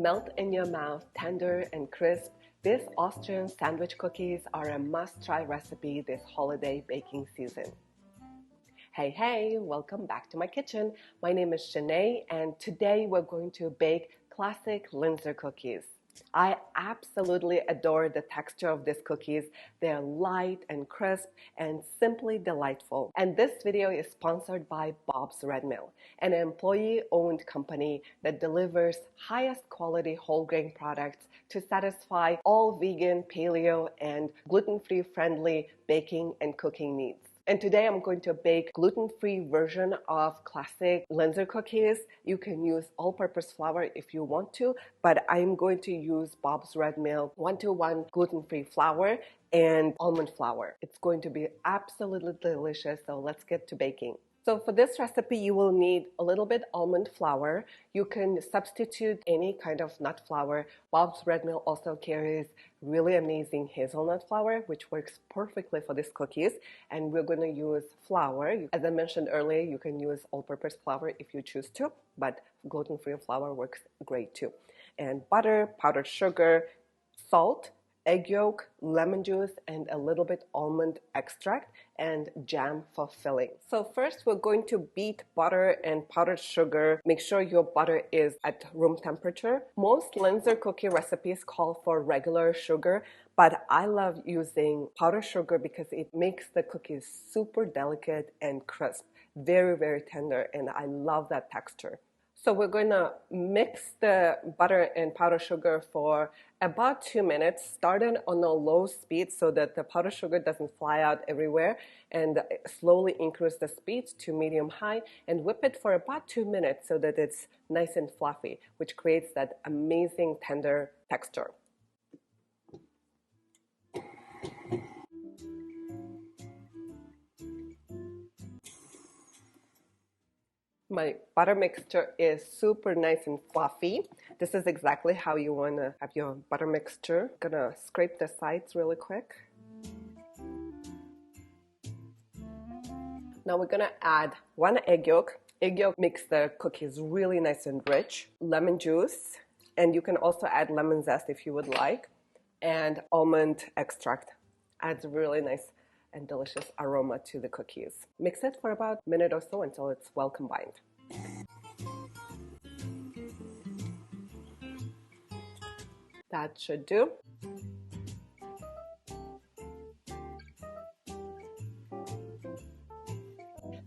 Melt in your mouth, tender and crisp, these Austrian sandwich cookies are a must-try recipe this holiday baking season. Hey, welcome back to my kitchen. My name is Shanae, and today we're going to bake classic Linzer cookies. I absolutely adore the texture of these cookies. They're light and crisp and simply delightful. And this video is sponsored by Bob's Red Mill, an employee-owned company that delivers highest quality whole grain products to satisfy all vegan, paleo, and gluten-free friendly baking and cooking needs. And today I'm going to bake gluten-free version of classic Linzer cookies. You can use all-purpose flour if you want to, but I'm going to use Bob's Red Mill 1-to-1 gluten-free flour and almond flour. It's going to be absolutely delicious, so let's get to baking. So for this recipe, you will need a little bit almond flour. You can substitute any kind of nut flour. Bob's Red Mill also carries really amazing hazelnut flour, which works perfectly for these cookies. And we're going to use flour. As I mentioned earlier, you can use all-purpose flour if you choose to, but gluten-free flour works great too. And butter, powdered sugar, salt, egg yolk, lemon juice, and a little bit almond extract and jam for filling. So first we're going to beat butter and powdered sugar. Make sure your butter is at room temperature. Most Linzer cookie recipes call for regular sugar, but I love using powdered sugar because it makes the cookies super delicate and crisp, very, very tender, and I love that texture. So we're going to mix the butter and powdered sugar for about 2 minutes, starting on a low speed so that the powdered sugar doesn't fly out everywhere, and slowly increase the speed to medium-high and whip it for about 2 minutes so that it's nice and fluffy, which creates that amazing tender texture. My butter mixture is super nice and fluffy. This is exactly how you want to have your butter mixture. Gonna scrape the sides really quick. Now we're gonna add 1 egg yolk. Egg yolk makes the cookies really nice and rich. Lemon juice, and you can also add lemon zest if you would like. And almond extract adds really nice and delicious aroma to the cookies. Mix it for about a minute or so until it's well combined. That should do.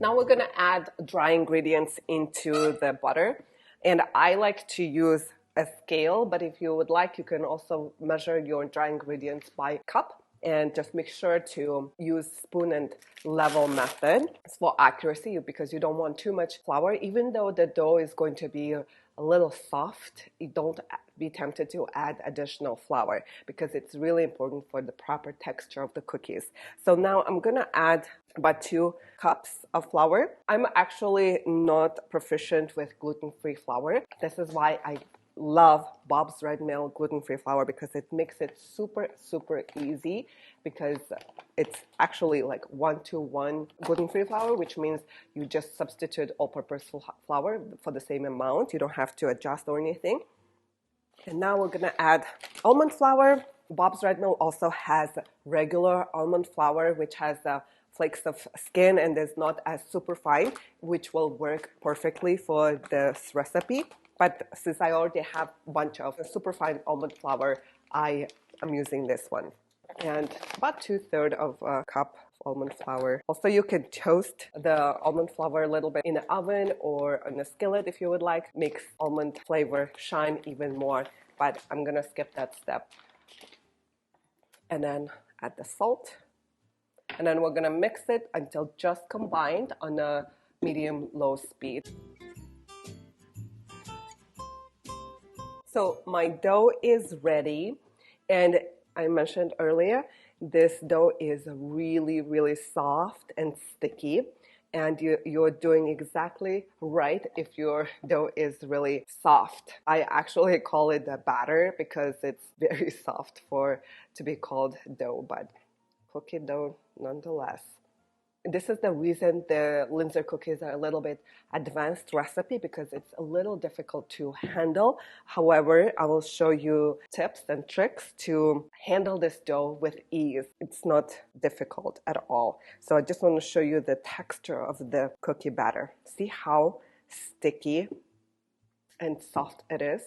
Now we're gonna add dry ingredients into the butter. And I like to use a scale, but if you would like, you can also measure your dry ingredients by cup. And just make sure to use spoon and level method for accuracy because you don't want too much flour. Even though the dough is going to be a little soft, you don't be tempted to add additional flour because it's really important for the proper texture of the cookies. So now I'm gonna add about 2 cups of flour. I'm actually not proficient with gluten-free flour. This is why I love Bob's Red Mill gluten-free flour because it makes it super easy because it's actually like 1-to-1 gluten-free flour, which means you just substitute all-purpose flour for the same amount. You don't have to adjust or anything. And now we're gonna add almond flour. Bob's Red Mill also has regular almond flour, which has flakes of skin and is not as super fine, which will work perfectly for this recipe. But since I already have a bunch of superfine almond flour, I am using this one. And about 2/3 of a cup of almond flour. Also, you can toast the almond flour a little bit in the oven or in a skillet if you would like. Makes almond flavor shine even more, but I'm gonna skip that step. And then add the salt. And then we're gonna mix it until just combined on a medium-low speed. So my dough is ready, and I mentioned earlier, this dough is really soft and sticky, and you're doing exactly right if your dough is really soft. I actually call it a batter because it's very soft to be called dough, but cookie dough nonetheless. This is the reason the Linzer cookies are a little bit advanced recipe, because it's a little difficult to handle. However, I will show you tips and tricks to handle this dough with ease. It's not difficult at all. So I just want to show you the texture of the cookie batter. See how sticky and soft it is?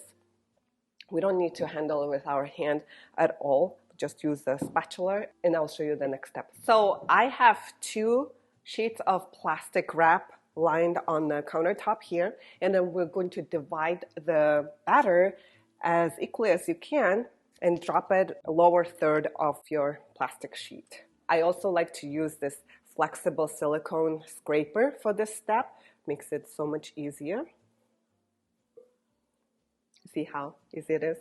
We don't need to handle it with our hand at all. Just use the spatula, and I'll show you the next step. So I have 2 sheets of plastic wrap lined on the countertop here, and then we're going to divide the batter as equally as you can and drop it a lower third of your plastic sheet. I also like to use this flexible silicone scraper for this step. Makes it so much easier. See how easy it is?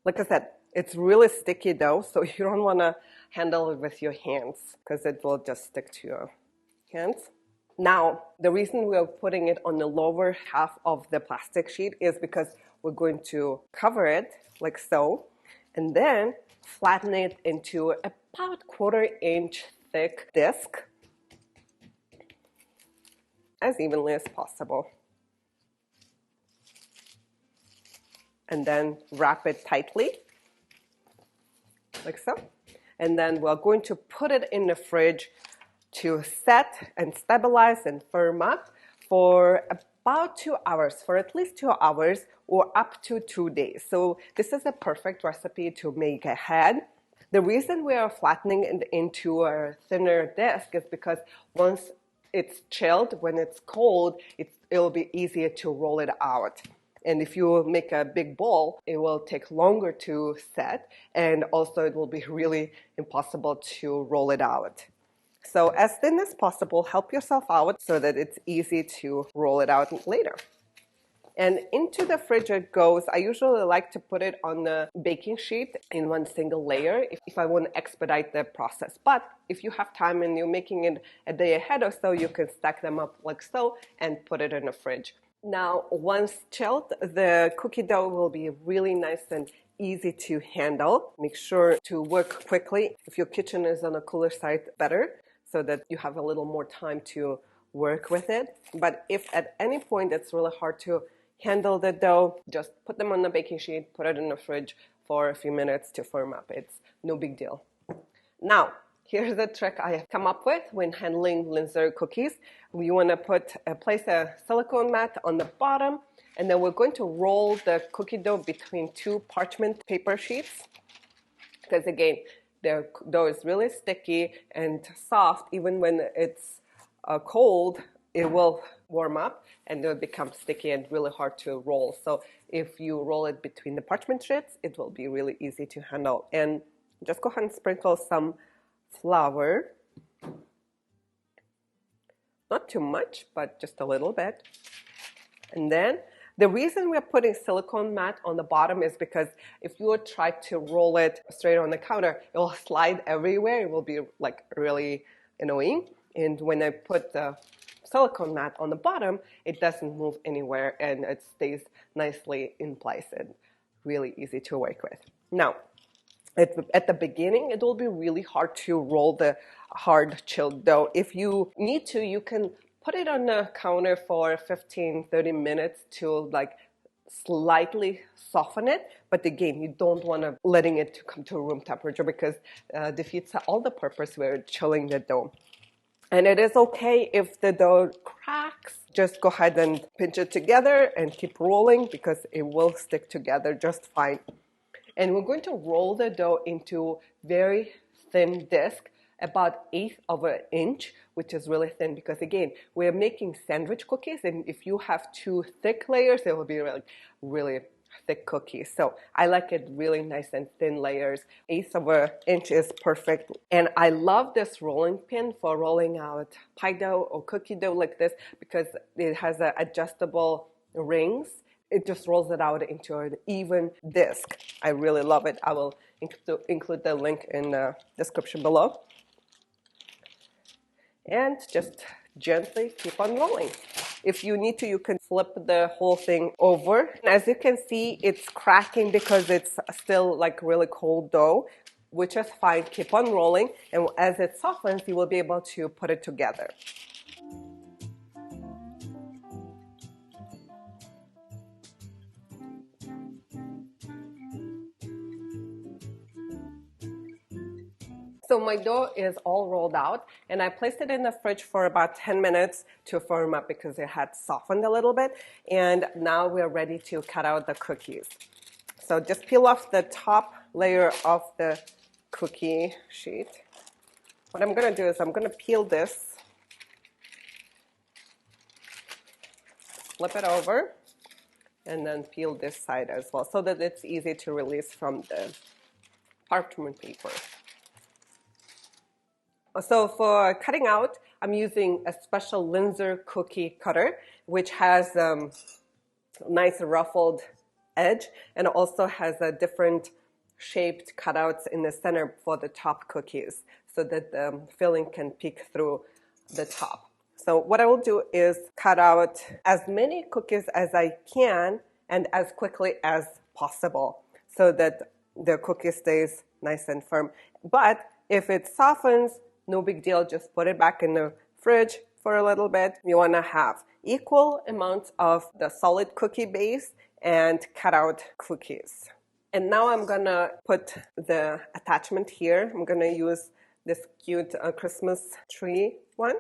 Like I said, it's really sticky dough, so you don't want to handle it with your hands because it will just stick to your hands. Now, the reason we're putting it on the lower half of the plastic sheet is because we're going to cover it like so, and then flatten it into about 1/4 inch thick disc as evenly as possible. And then wrap it tightly, like so. And then we're going to put it in the fridge to set and stabilize and firm up for about 2 hours, for at least 2 hours or up to 2 days. So this is a perfect recipe to make ahead. The reason we are flattening it into a thinner disc is because once it's chilled, when it's cold, it'll be easier to roll it out. And if you make a big ball, it will take longer to set, and also it will be really impossible to roll it out. So as thin as possible, help yourself out so that it's easy to roll it out later. And into the fridge it goes. I usually like to put it on the baking sheet in one single layer if I want to expedite the process. But if you have time and you're making it a day ahead or so, you can stack them up like so and put it in the fridge. Now, once chilled, the cookie dough will be really nice and easy to handle. Make sure to work quickly. If your kitchen is on a cooler side, better, so that you have a little more time to work with it. But if at any point it's really hard to handle the dough, just put them on the baking sheet, put it in the fridge for a few minutes to firm up. It's no big deal. Now, here's the trick I have come up with when handling Linzer cookies. We want to place a silicone mat on the bottom, and then we're going to roll the cookie dough between 2 parchment paper sheets. Because again, the dough is really sticky and soft. Even when it's cold, it will warm up and it will become sticky and really hard to roll. So if you roll it between the parchment sheets, it will be really easy to handle. And just go ahead and sprinkle some flour. Not too much, but just a little bit. And then the reason we're putting silicone mat on the bottom is because if you would try to roll it straight on the counter, it will slide everywhere. It will be like really annoying. And when I put the silicone mat on the bottom, it doesn't move anywhere and it stays nicely in place and really easy to work with. Now, at the beginning, it will be really hard to roll the hard chilled dough. If you need to, you can put it on the counter for 15-30 minutes to like slightly soften it. But again, you don't want to letting it to come to room temperature because defeats all the purpose we're chilling the dough. And it is okay if the dough cracks. Just go ahead and pinch it together and keep rolling because it will stick together just fine. And we're going to roll the dough into very thin disc, about 1/8 of an inch, which is really thin because again, we're making sandwich cookies, and if you have 2 thick layers, it will be really thick cookies. So I like it really nice and thin layers. 1/8 of an inch is perfect. And I love this rolling pin for rolling out pie dough or cookie dough like this because it has adjustable rings. It just rolls it out into an even disc. I really love it. I will include the link in the description below. And just gently keep on rolling. If you need to, you can flip the whole thing over. As you can see, it's cracking because it's still like really cold dough. which is fine. Keep on rolling, and as it softens, you will be able to put it together. So my dough is all rolled out, and I placed it in the fridge for about 10 minutes to firm up because it had softened a little bit. And now we're ready to cut out the cookies. So just peel off the top layer of the cookie sheet. What I'm going to do is I'm going to peel this, flip it over, and then peel this side as well so that it's easy to release from the parchment paper. So for cutting out, I'm using a special Linzer cookie cutter, which has nice ruffled edge and also has a different shaped cutouts in the center for the top cookies so that the filling can peek through the top. So what I will do is cut out as many cookies as I can and as quickly as possible so that the cookie stays nice and firm. But if it softens, no big deal, just put it back in the fridge for a little bit. You want to have equal amounts of the solid cookie base and cut out cookies. And now I'm gonna put the attachment here. I'm gonna use this cute Christmas tree one.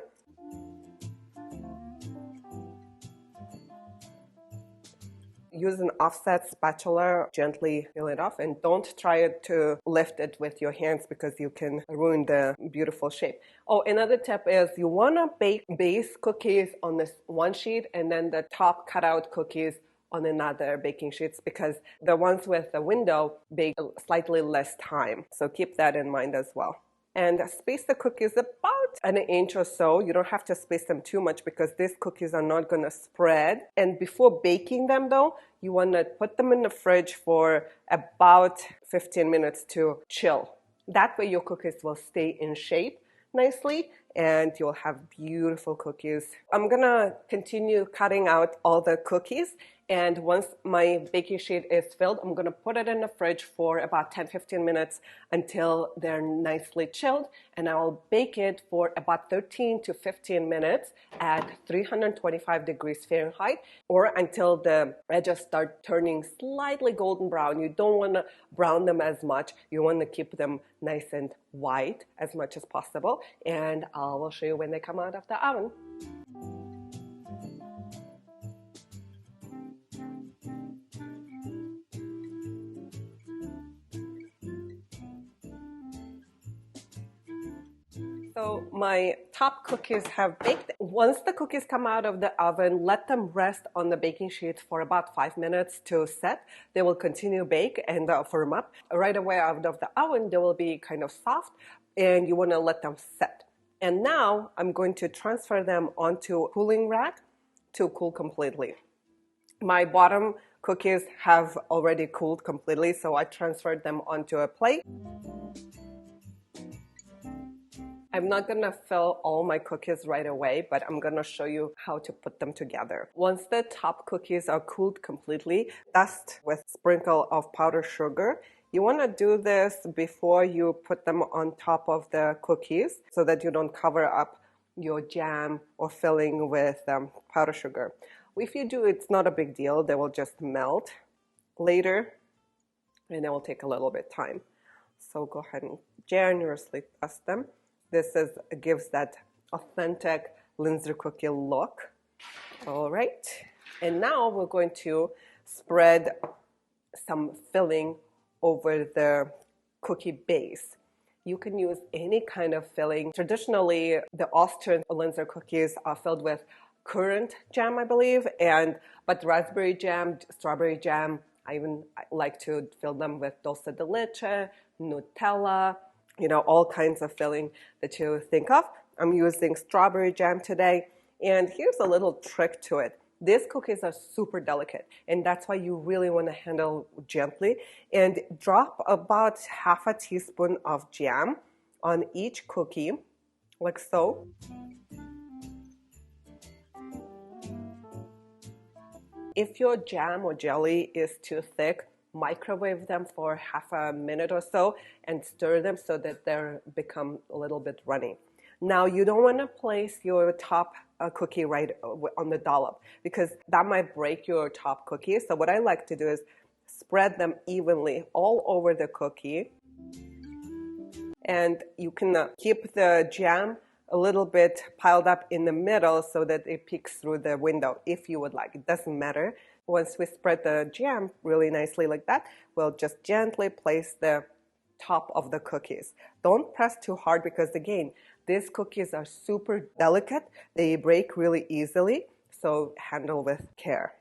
Use an offset spatula, gently peel it off, and don't try to lift it with your hands because you can ruin the beautiful shape. Oh, another tip is you want to bake base cookies on this one sheet and then the top cutout cookies on another baking sheets because the ones with the window bake slightly less time. So keep that in mind as well. And space the cookies about an inch or so. You don't have to space them too much because these cookies are not going to spread. And before baking them though, you want to put them in the fridge for about 15 minutes to chill. That way your cookies will stay in shape nicely and you'll have beautiful cookies. I'm gonna continue cutting out all the cookies, and once my baking sheet is filled, I'm gonna put it in the fridge for about 10-15 minutes until they're nicely chilled, and I'll bake it for about 13 to 15 minutes at 325 degrees Fahrenheit, or until the edges start turning slightly golden brown. You don't wanna brown them as much. You wanna keep them nice and white as much as possible, and I will show you when they come out of the oven. So my top cookies have baked. Once the cookies come out of the oven, let them rest on the baking sheet for about 5 minutes to set. They will continue bake and firm up. Right away out of the oven, they will be kind of soft and you want to let them set. And now I'm going to transfer them onto a cooling rack to cool completely. My bottom cookies have already cooled completely, so I transferred them onto a plate. I'm not gonna fill all my cookies right away, but I'm gonna show you how to put them together. Once the top cookies are cooled completely, dust with sprinkle of powdered sugar. You wanna do this before you put them on top of the cookies so that you don't cover up your jam or filling with powdered sugar. If you do, it's not a big deal. They will just melt later and it will take a little bit time. So go ahead and generously dust them. This gives that authentic Linzer cookie look. All right, and now we're going to spread some filling over the cookie base. You can use any kind of filling. Traditionally, the Austrian Linzer cookies are filled with currant jam, I believe, but raspberry jam, strawberry jam. I even like to fill them with dulce de leche, Nutella, all kinds of filling that you think of. I'm using strawberry jam today. And here's a little trick to it. These cookies are super delicate, and that's why you really want to handle gently. And drop about half a teaspoon of jam on each cookie, like so. If your jam or jelly is too thick, microwave them for half a minute or so and stir them so that they become a little bit runny. Now, you don't want to place your top cookie right on the dollop because that might break your top cookie. So what I like to do is spread them evenly all over the cookie. And you can keep the jam a little bit piled up in the middle so that it peeks through the window if you would like. It doesn't matter. Once we spread the jam really nicely like that, we'll just gently place the top of the cookies. Don't press too hard because, again, these cookies are super delicate. They break really easily, so handle with care.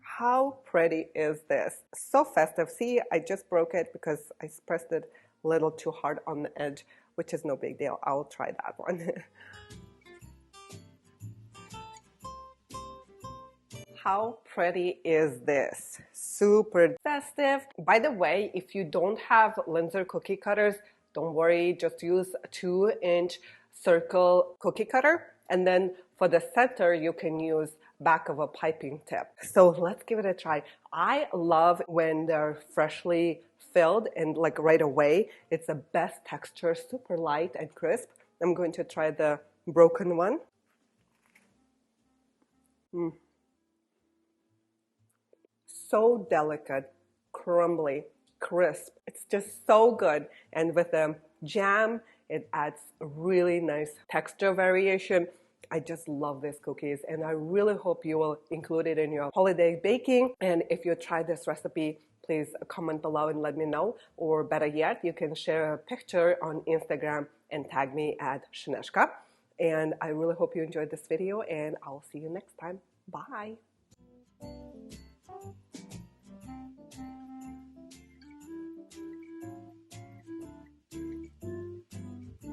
How pretty is this? So festive. See, I just broke it because I pressed it a little too hard on the edge, which is no big deal. I'll try that one. How pretty is this? Super festive. By the way, if you don't have Linzer cookie cutters, don't worry, just use a 2-inch circle cookie cutter. And then for the center, you can use back of a piping tip. So let's give it a try. I love when they're freshly filled and like right away. It's the best texture, super light and crisp. I'm going to try the broken one. So delicate, crumbly, crisp. It's just so good. And with the jam, it adds a really nice texture variation. I just love these cookies, and I really hope you will include it in your holiday baking. And if you try this recipe, please comment below and let me know. Or better yet, you can share a picture on Instagram and tag me at Shneshka. And I really hope you enjoyed this video, and I'll see you next time. Bye.